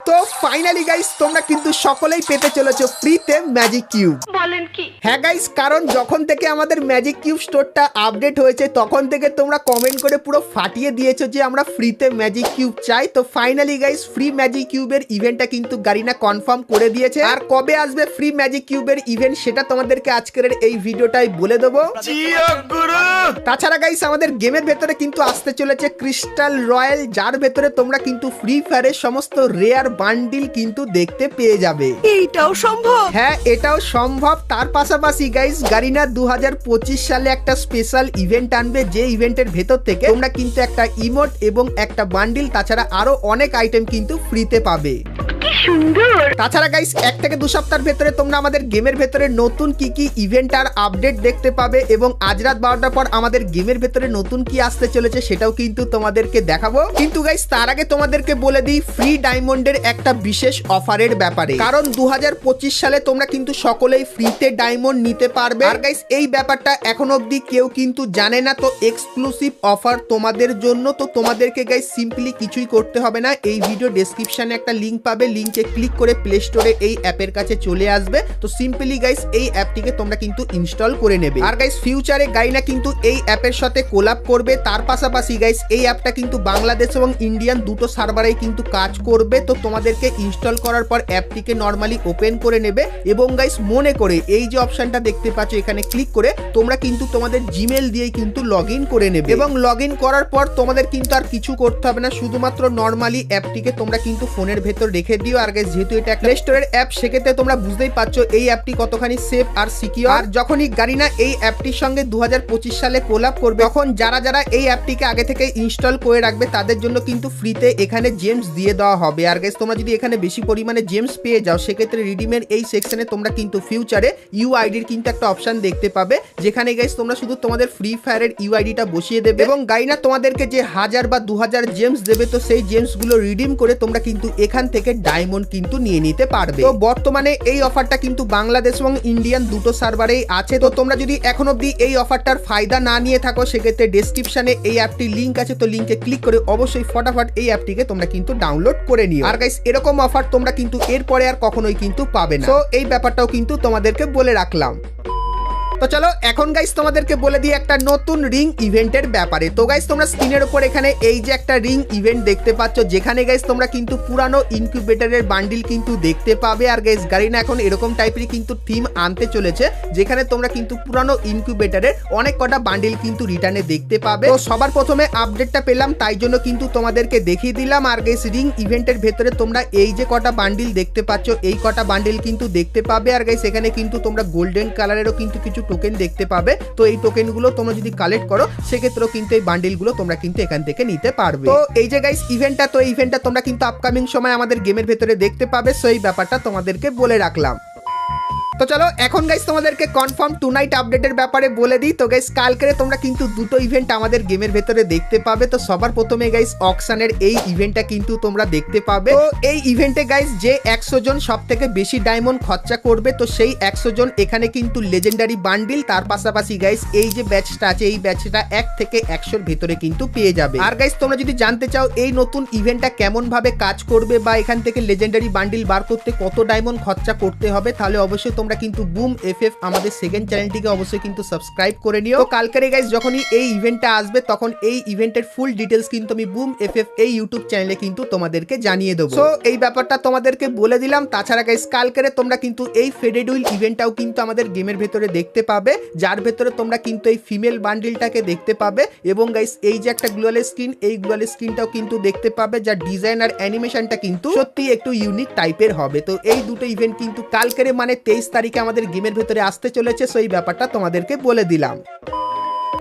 তো finally guys তোমরা কিন্তু সকলেই পেতে চলেছো ফ্রিতে ম্যাজিক কিউব। বলেন কি? হ্যাঁ গাইস, কারণ যখন থেকে আমাদের ম্যাজিক কিউব স্টোরটা আপডেট হয়েছে তখন থেকে তোমরা কমেন্ট করে পুরো ফাটিয়ে দিয়েছো যে আমরা ফ্রিতে ম্যাজিক কিউব চাই। তো ফাইনালি গাইস ফ্রি ম্যাজিক কিউবের ইভেন্টটা কিন্তু গারিনা কনফার্ম করে দিয়েছে। আর কবে আসবে ফ্রি ম্যাজিক কিউবের ইভেন্ট সেটা তোমাদেরকে আজকের এই ভিডিওটাই বলে দেবো। তাছাড়া গাইস আমাদের গেমের ভেতরে কিন্তু আসতে চলেছে ক্রিস্টাল রয়্যাল, যার ভেতরে তোমরা কিন্তু ফ্রি ফায়ারের সমস্ত রেয়ার বান্ডিল কিন্তু দেখতে পেয়ে যাবে। এইটাও সম্ভব? হ্যাঁ, এটাও সম্ভব। তার পাশাপাশি গাইস গারিনা 2025 সালে একটা স্পেশাল ইভেন্ট আনবে, যে ইভেন্টের ভেতর থেকে তোমরা কিন্তু একটা ইমোট এবং একটা বান্ডিল তাছাড়া আরো অনেক আইটেম কিন্তু ফ্রিতে পাবে। তাছাড়া গাইস 1 থেকে 2 সপ্তাহের ভেতরে তোমরা আমাদের গেমের ভেতরে নতুন কি কি ইভেন্ট আর আপডেট দেখতে পাবে এবং আজ রাত 12টার পর আমাদের গেমের ভেতরে নতুন কি আসতে চলেছে সেটাও কিন্তু তোমাদেরকে দেখাবো। কিন্তু গাইস তার আগে তোমাদেরকে বলে দিই ফ্রি ডায়মন্ডের একটা বিশেষ অফারের ব্যাপারে, কারণ 2025 সালে তোমরা কিন্তু সকলেই ফ্রিতে ডায়মন্ড নিতে পারবে। আর গাইস এই ব্যাপারটা এখন অবধি কেউ কিন্তু জানে না, তো এক্সক্লুসিভ অফার তোমাদের জন্য। তো তোমাদেরকে গাইস সিম্পলি কিছুই করতে হবে না, এই ভিডিও ডেসক্রিপশনে একটা লিংক পাবে, লিংকে ক্লিক করে প্লে স্টোরে এই অ্যাপের কাছে চলে আসবে। তো সিম্পলি গাইস এই অ্যাপটিকে তোমরা কিন্তু ইনস্টল করে নেবে। আর গাইস ফিউচারে গারিনা কিন্তু এই অ্যাপের সাথে কোলাব করবে। তার পাশাপাশি গাইস এই অ্যাপটা কিন্তু বাংলাদেশ এবং ইন্ডিয়ান দুটো সার্ভারেই কিন্তু কাজ করবে। তো তোমাদেরকে ইনস্টল করার পর অ্যাপটিকে নরমালি ওপেন করে নেবে এবং গাইস মনে করে এই যে অপশনটা দেখতে পাচ্ছ এখানে ক্লিক করে তোমরা কিন্তু তোমাদের জিমেল দিয়েই কিন্তু লগইন করে নেবে এবং লগইন করার পর তোমাদের কিন্তু আর কিছু করতে হবে না, শুধুমাত্র নরমালি অ্যাপটিকে তোমরা কিন্তু ফোনের ভেতর রেখে দিও। আর গাইস যেহেতু এটা প্লে স্টোরের অ্যাপ সেক্ষেত্রে তোমরা বুঝতেই পারছো এই অ্যাপটি কতখানি সেফ আর সিকিউর। আর যখনই গারিনা এই অ্যাপটির সঙ্গে 2025 সালে কোলাব করবে তখন যারা যারা এই অ্যাপটিকে আগে থেকে ইনস্টল করে রাখবে তাদের জন্য কিন্তু ফ্রিতে এখানে জেমস দিয়ে দেওয়া হবে। আর গাইস তোমরা যদি এখানে বেশি পরিমাণে জেমস পেয়ে যাও সেক্ষেত্রে রিডিমের এই সেকশনে তোমরা কিন্তু ফিউচারে ইউআইডির কিন্তু একটা অপশন দেখতে পাবে, যেখানে গাইস তোমরা শুধু তোমাদের ফ্রি ফায়ারের ইউআইডিটা বসিয়ে দেবে এবং গারিনা তোমাদেরকে যে 1000 বা 2000 জেমস দেবে তো সেই জেমস গুলো রিডিম করে তোমরা কিন্তু এখান থেকে ডায়মন্ড কিন্তু নিয়ে নিতে পারবে। তো বর্তমানে এই অফারটা কিন্তু বাংলাদেশ এবং ইন্ডিয়ান দুটো সার্ভারেই আছে। তো তোমরা যদি এখন অবধি এই অফারটার ফায়দা না নিয়ে থাকো সেক্ষেত্রে ডেসক্রিপশনে এই অ্যাপটির লিংক আছে, তো লিংকে ক্লিক করে অবশ্যই ফটাফট এই অ্যাপটিকে তোমরা কিন্তু ডাউনলোড করে নিও। আর গাইস এরকম অফার তোমরা কিন্তু এরপরে আর কখনোই কিন্তু পাবে না। তো এই ব্যাপারটাও কিন্তু তোমাদেরকে বলে রাখলাম। তো চলো এখন গাইস তোমাদেরকে বলে দিই একটা নতুন রিং ইভেন্টের ব্যাপারে। তো গাইস তোমরা স্ক্রিনের উপর এখানে এই যে একটা রিং ইভেন্ট দেখতে পাচ্ছ, যেখানে গাইস তোমরা কিন্তু পুরানো ইনকিউবেটরের বান্ডিল কিন্তু দেখতে পাবে। আর গাইস গারিনা এখন এরকম টাইপের কিন্তু থিম আনতে চলেছে, যেখানে তোমরা কিন্তু পুরানো ইনকিউবেটরের অনেক কটা বান্ডিল কিন্তু রিটার্নে দেখতে পাবে। তো সবার প্রথমে আপডেটটা পেলাম তাই জন্য কিন্তু তোমাদেরকে দেখিয়ে দিলাম। আর গাইস রিং ইভেন্টের ভেতরে তোমরা এই যে কটা বান্ডিল দেখতে পাচ্ছ এই কটা বান্ডিল কিন্তু দেখতে পাবে। আর গাইস এখানে কিন্তু তোমরা গোল্ডেন কালারেরও কিন্তু কিছু টোকেন দেখতে পাবে। তো এই টোকেন গুলো তোমরা যদি কালেক্ট করো সেক্ষেত্রেও কিন্তু এই বান্ডিল গুলো তোমরা কিন্তু এখান থেকে নিতে পারবে। তো এই যে গাইস ইভেন্টটা, তো এই ইভেন্টটা তোমরা কিন্তু আপকামিং সময় আমাদের গেমের ভেতরে দেখতে পাবে। সো এই ব্যাপারটা তোমাদেরকে বলে রাখলাম। তো চলো এখন গাইস তোমাদেরকে কনফার্ম টু নাইট আপডেটের ব্যাপারে বলে দিই। তো গাইস কালকে তোমরা কিন্তু দুটো ইভেন্ট আমাদের গেমের ভেতরে দেখতে পাবে। তো সবার প্রথমে গাইস অকশনের এই ইভেন্টটা কিন্তু তোমরা দেখতে পাবে। তো এই ইভেন্টে গাইস যে 100 জন সব থেকে বেশি ডায়মন্ড খরচা করবে তো সেই 100 জন এখানে কিন্তু লেজেন্ডারি বান্ডিল, তার পাশাপাশি গাইস এই যে ব্যাচটা আছে এই ব্যাচটা 1 থেকে 100 এর ভেতরে কিন্তু পেয়ে যাবে। আর গাইস তোমরা যদি জানতে চাও এই নতুন ইভেন্টটা কেমন ভাবে কাজ করবে বা এখান থেকে লেজেন্ডারি বান্ডিল বার করতে কত ডায়মন্ড খরচা করতে হবে, তাহলে অবশ্যই তোমরা কিন্তু বুম এফএফ আমাদের সেকেন্ড চ্যানেলটিকে অবশ্যই কিন্তু সাবস্ক্রাইব করে নিও। তো কালকের গাইস যখনই এই ইভেন্টটা আসবে তখন এই ইভেন্টের ফুল ডিটেইলস কিন্তু আমি বুম এফএফ এই ইউটিউব চ্যানেলে কিন্তু তোমাদেরকে জানিয়ে দেবো। সো এই ব্যাপারটা তোমাদেরকে বলে দিলাম। তাছাড়া গাইস কালকের তোমরা কিন্তু এই ফেডেড উইল ইভেন্টটাও কিন্তু আমাদের গেমের ভেতরে দেখতে পাবে, যার ভেতরে তোমরা কিন্তু এই ফিমেল বান্ডিলটাকে দেখতে পাবে এবং গাইস এই যে একটা গ্লোয়াল স্কিন এই গ্লোয়াল স্কিনটাও কিন্তু দেখতে পাবে, যার ডিজাইন আর অ্যানিমেশনটা কিন্তু সত্যি একটু ইউনিক টাইপের হবে। তো এই দুটো ইভেন্ট কিন্তু কালকের মানে 23 তারিখে আমাদের গেমের ভেতরে আসতে চলেছে। সো এই ব্যাপারটা তোমাদেরকে বলে দিলাম।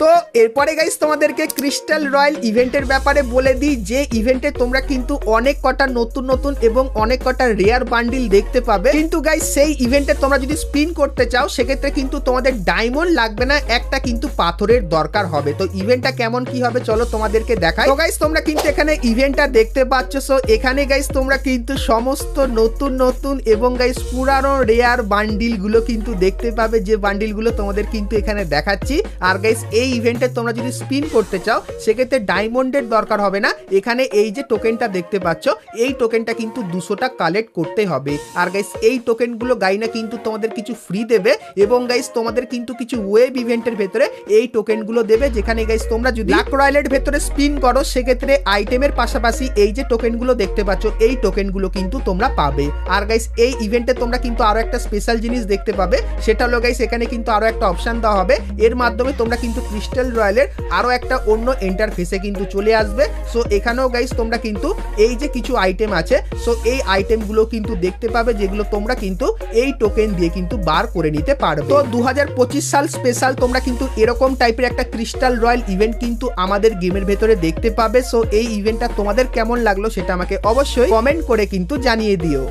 তো এরপরে গাইস তোমাদেরকে ক্রিস্টাল রয়্যাল ইভেন্টের ব্যাপারে বলে দিই, যে ইভেন্টে তোমরা কিন্তু অনেক কটা নতুন নতুন এবং অনেক কটা রেয়ার বান্ডিল দেখতে পাবে। কিন্তু গাইস সেই ইভেন্টে তোমরা যদি স্পিন করতে চাও সেক্ষেত্রে কিন্তু তোমাদের ডায়মন্ড লাগবে না, একটা কিন্তু পাথরের দরকার হবে। তো ইভেন্টটা কেমন কি হবে চলো তোমাদেরকে দেখাই। তো গাইস তোমরা কিন্তু এখানে ইভেন্টটা দেখতে পাচ্ছ। সো এখানে গাইস তোমরা কিন্তু সমস্ত নতুন নতুন এবং গাইস পুরানো রেয়ার বান্ডিল গুলো কিন্তু দেখতে পাবে, যে বান্ডিল গুলো তোমাদের কিন্তু এখানে দেখাচ্ছি। আর গাইস এই ইভেন্টে তোমরা যদি স্পিন করতে চাও সেক্ষেত্রে ডায়মন্ডের দরকার হবে না। এখানে এই যে টোকেনটা দেখতে পাচ্ছ এই টোকেনটা কিন্তু 200টা কালেক্ট করতে হবে। আর গাইস এই টোকেনগুলো গাইনা কিন্তু তোমাদের কিছু ফ্রি দেবে এবং গাইস তোমাদের কিন্তু কিছু ওয়েব ইভেন্টের ভেতরে এই টোকেনগুলো দেবে, যেখানে গাইস তোমরা যদি লাক রয়্যালের ভেতরে স্পিন করো সেক্ষেত্রে আইটেমের পাশাপাশি এই যে টোকেনগুলো দেখতে পাচ্ছ এই টোকেনগুলো কিন্তু তোমরা পাবে। আর গাইস এই ইভেন্টে তোমরা কিন্তু আরো একটা স্পেশাল জিনিস দেখতে পাবে, সেটা হলো গাইস এখানে কিন্তু আরো একটা অপশন দেওয়া হবে, এর মাধ্যমে তোমরা কিন্তু ক্রিস্টাল রয়্যালের আরো একটা অন্য ইন্টারফেসে কিন্তু চলে আসবে। সো এখানেও গাইস তোমরা কিন্তু এই যে কিছু আইটেম আছে সো এই আইটেমগুলো কিন্তু দেখতে পাবে, যেগুলো তোমরা কিন্তু এই টোকেন দিয়ে কিন্তু বার করে নিতে পারবে। তো 2025 সাল স্পেশাল তোমরা কিন্তু এরকম টাইপের একটা ক্রিস্টাল রয়্যাল ইভেন্ট কিন্তু আমাদের গেমের ভেতরে দেখতে পাবে। সো এই ইভেন্টটা তোমাদের কেমন লাগলো সেটা আমাকে অবশ্যই কমেন্ট করে কিন্তু জানিয়ে দিও।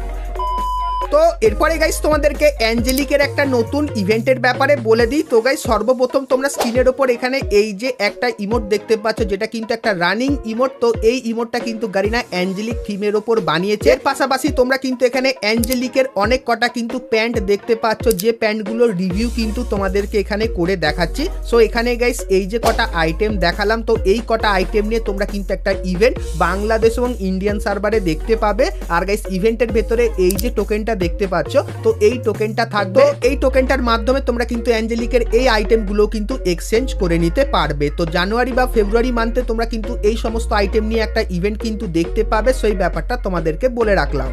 তো এরপরে গাইস তোমাদেরকে অ্যাঞ্জেলিকের একটা নতুন ইভেন্টের ব্যাপারে বলে দিই। তো গাইস সর্বপ্রথম তোমরা স্ক্রিনের ওপর এখানে এই যে একটা ইমোট দেখতে পাচ্ছ যেটা কিন্তু একটা রানিং ইমোট। তো এই ইমোটটা কিন্তু গারিনা অ্যাঞ্জেলিক থিমের ওপর বানিয়েছে। এর পাশাপাশি তোমরা কিন্তু এখানে অ্যাঞ্জেলিকের অনেক কটা কিন্তু প্যান্ট দেখতে পাচ্ছ, যে প্যান্টগুলোর রিভিউ কিন্তু তোমাদেরকে এখানে করে দেখাচ্ছি। সো এখানে গাইস এই যে কটা আইটেম দেখালাম তো এই কটা আইটেম নিয়ে তোমরা কিন্তু একটা ইভেন্ট বাংলাদেশ এবং ইন্ডিয়ান সার্ভারে দেখতে পাবে। আর গাইস ইভেন্টের ভেতরে এই যে টোকেনটা দেখতে পাচ্ছ তো এই টোকেনটা থাকবে, এই টোকেনটার মাধ্যমে তোমরা কিন্তু অ্যাঞ্জেলিকের এই আইটেমগুলো কিন্তু এক্সচেঞ্জ করে নিতে পারবে। তো জানুয়ারি বা ফেব্রুয়ারি মান্থে তোমরা কিন্তু এই সমস্ত আইটেম নিয়ে একটা ইভেন্ট কিন্তু দেখতে পাবে, সেই ব্যাপারটা তোমাদেরকে বলে রাখলাম।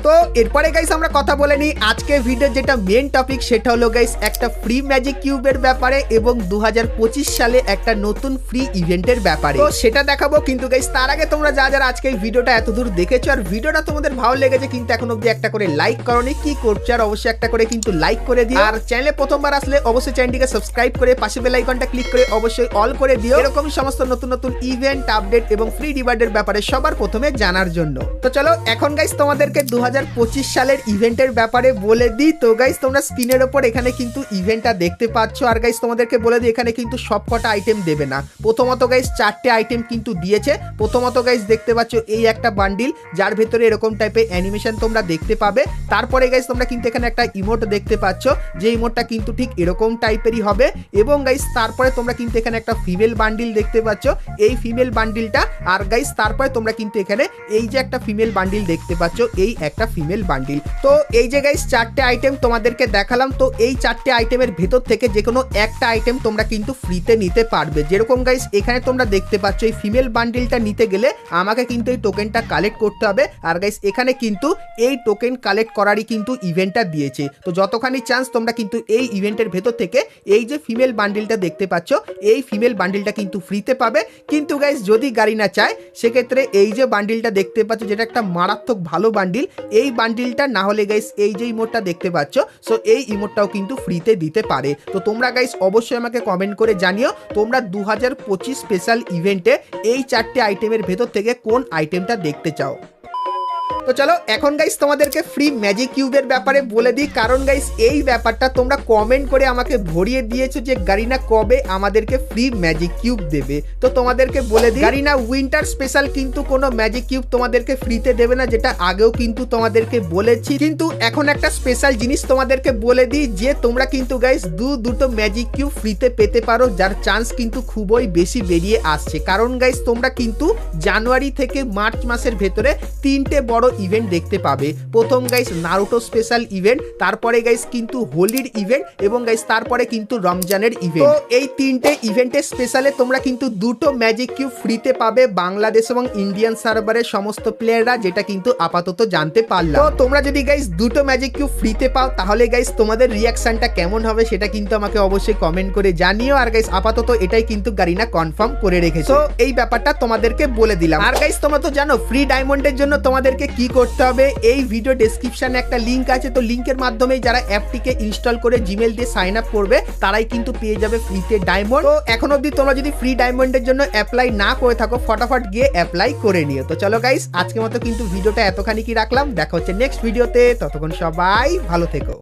তো এরপরে গাইস আমরা কথা বলে নিই আজকে ভিডিওর যেটা মেন টপিক, সেটা হলো গাইস একটা ফ্রি ম্যাজিক কিউবের ব্যাপারে এবং 2025 সালে একটা নতুন ফ্রি ইভেন্টের ব্যাপারে। তো সেটা দেখাবো, কিন্তু গাইস তার আগে তোমরা যারা আজকে এই ভিডিওটা এতদূর দেখেছো আর ভিডিওটা তোমাদের ভালো লেগেছে কিন্তু এখন অবধি একটা করে লাইক করোনি, কি করছো আর অবশ্যই একটা করে কিন্তু লাইক করে দিও। আর চ্যানেলে প্রথমবার আসলে অবশ্যই চ্যানেলটিকে সাবস্ক্রাইব করে পাশে বেল আইকনটা ক্লিক করে অবশ্যই অল করে দিও, এরকম সমস্ত নতুন নতুন ইভেন্ট আপডেট এবং ফ্রি রিওয়ার্ডের ব্যাপারে সবার প্রথমে জানার জন্য। তো চলো এখন গাইস তোমাদেরকে 2025 সালের ইভেন্টের ব্যাপারে বলে দিই। তো গাইস তোমরা স্ক্রিনের ওপর এখানে কিন্তু ইভেন্টটা দেখতে পাচ্ছ। আর গাইস তোমাদেরকে বলে দিই এখানে কিন্তু সবকটা আইটেম দেবে না। প্রথমত গাইস 4টে আইটেম কিন্তু দিয়েছে। প্রথমত গাইস দেখতে পাচ্ছ এই একটা বান্ডিল যার ভেতরে এরকম টাইপের অ্যানিমেশন তোমরা দেখতে পাবে। তারপরে গাইস তোমরা কিন্তু এখানে একটা ইমোট দেখতে পাচ্ছ, যে ইমোটটা কিন্তু ঠিক এরকম টাইপেরই হবে। এবং গাইস তারপরে তোমরা কিন্তু এখানে একটা ফিমেল বান্ডিল দেখতে পাচ্ছ, এই ফিমেল বান্ডিলটা। আর গাইস তারপরে তোমরা কিন্তু এখানে এই যে একটা ফিমেল বান্ডিল দেখতে পাচ্ছ, এই একটা ফিমেল বান্ডিল। তো এই যে গাইস 4টে আইটেম তোমাদেরকে দেখালাম। তো এই 4টে আইটেমের ভেতর থেকে যে কোনো একটা আইটেম তোমরা কিন্তু ফ্রিতে নিতে পারবে। যেরকম গাইস এখানে তোমরা দেখতে পাচ্ছ এই ফিমেল বান্ডিলটা নিতে গেলে আমাকে কিন্তু এই টোকেনটা কালেক্ট করতে হবে। আর গাইস এখানে কিন্তু এই টোকেন কালেক্ট করারই কিন্তু ইভেন্টটা দিয়েছে। তো যতখানি চান্স তোমরা কিন্তু এই ইভেন্টের ভেতর থেকে এই যে ফিমেল বান্ডিলটা দেখতে পাচ্ছ এই ফিমেল বান্ডিলটা কিন্তু ফ্রিতে পাবে। কিন্তু গাইস যদি গারিনা চায় সেক্ষেত্রে এই যে বান্ডিলটা দেখতে পাচ্ছ যেটা একটা মারাত্মক ভালো বান্ডিল, এই বান্ডিলটা না হলে গাইস এই যে ইমোটটা দেখতে পাচ্ছ সো এই ইমোটটাও কিন্তু ফ্রিতে দিতে পারে। তো তোমরা গাইস অবশ্যই আমাকে কমেন্ট করে জানিও তোমরা 2025 স্পেশাল ইভেন্টে এই 4টে আইটেমের ভেতর থেকে কোন আইটেমটা দেখতে চাও। তো চলো এখন গাইস তোমাদেরকে ফ্রি ম্যাজিক কিউবের ব্যাপারে বলে দিই, কারণ গাইস এই ব্যাপারটা তোমরা কমেন্ট করে আমাকে ভরিয়ে দিয়েছো যে গারিনা কবে আমাদেরকে ফ্রি ম্যাজিক কিউব দেবে। তো তোমাদেরকে বলে দিই গারিনা উইন্টার স্পেশাল কিন্তু কোনো ম্যাজিক কিউব তোমাদেরকে ফ্রিতে দেবে না, যেটা আগেও কিন্তু তোমাদেরকে বলেছি। কিন্তু এখন একটা স্পেশাল জিনিস তোমাদেরকে বলে দিই যে তোমরা কিন্তু গাইস দুটো ম্যাজিক কিউব ফ্রিতে পেতে পারো, যার চান্স কিন্তু খুবই বেশি বেরিয়ে আসছে। কারণ গাইস তোমরা কিন্তু জানুয়ারি থেকে মার্চ মাসের ভেতরে 3টে বড় ইভেন্ট দেখতে পাবে। প্রথম গাইস নারুটো স্পেশাল ইভেন্ট, তারপরে গাইস কিন্তু হোলির ইভেন্ট এবং গাইস তারপরে কিন্তু রমজানের ইভেন্ট। তো এই 3টে ইভেন্টের স্পেশালে তোমরা কিন্তু দুটো ম্যাজিক কিউব ফ্রিতে পাবে বাংলাদেশ এবং ইন্ডিয়ান সার্ভারের সমস্ত প্লেয়াররা, যেটা কিন্তু আপাতত জানতে পারলাম। তো তোমরা যদি গাইস দুটো ম্যাজিক কিউব ফ্রিতে পাও তাহলে গাইস তোমাদের রিয়াকশনটা কেমন হবে সেটা কিন্তু আমাকে অবশ্যই কমেন্ট করে জানিও। আর গাইস আপাতত এটাই কিন্তু গারিনা কনফার্ম করে রেখেছে। তো এই ব্যাপারটা তোমাদেরকে বলে দিলাম। আর গাইস তোমরা তো জানো ফ্রি ডায়মন্ডের জন্য তোমাদেরকে কি করতে হবে, এই ভিডিও ডেসক্রিপশনে একটা লিংক আছে। তো লিংকের মাধ্যমে যারা অ্যাপটিকে ইনস্টল করে জিমেল দিয়ে সাইন আপ করবে তারাই কিন্তু পেয়ে যাবে ফ্রিতে ডায়মন্ড। তো এখন অবধি তোমরা যদি ফ্রি ডায়মন্ডের জন্য অ্যাপ্লাই না করে থাকো ফটাফট গিয়ে অ্যাপ্লাই করে নিও। তো চলো গাইস আজকের মতো কিন্তু ভিডিওটা এতখানি কি রাখলাম, দেখা হচ্ছে নেক্সট ভিডিওতে, ততক্ষণ সবাই ভালো থেকো।